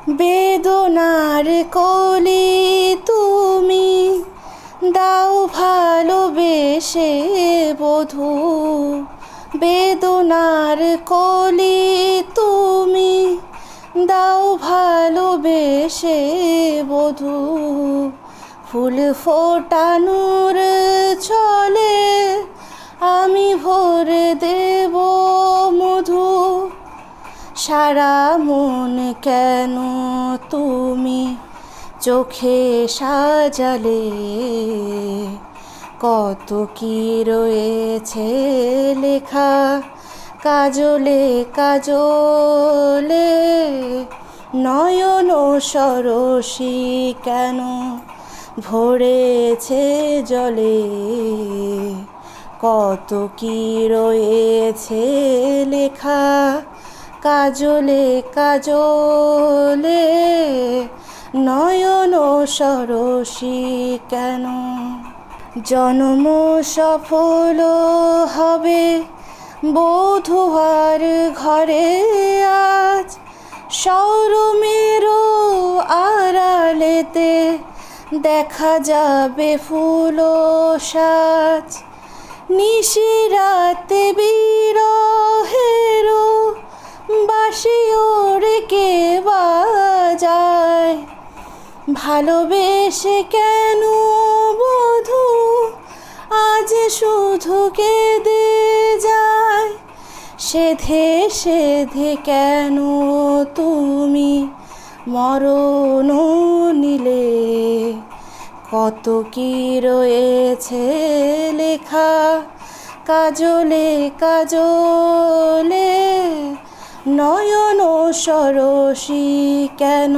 বেদনার কলি তুমি দাও ভালোবেসে বধূ, বেদনার কলি তুমি দাও ভালোবেসে বধূ। ফুল ফোটানোর ছলে আমি ভরে দেব মধু। সারা মন কেন তুমি চোখে সাজালে, কত কি রয়েছে লেখা কাজলে কাজলে। নয়ন সরসী কেন ভরেছে জলে, কত কি রয়েছে লেখা কাজলে কাজলে। নয়ন সরসী কেন। জন্ম সফল হবে বধূয়ার ঘরে আজ, সরমেরও আড়ালেতে দেখা যাবে ফুল সাজ। নিশিরাতে বিরহের বাঁশি ওরে কে বাজায়, ভালোবেসে কেন বধূ আজ শুধু কেঁদে যায়। সেধে সেধে কেন তুমি মরণ নিলে, কত কি রয়েছে লেখা কাজলে কাজলে। নয়ন সরসী কেন।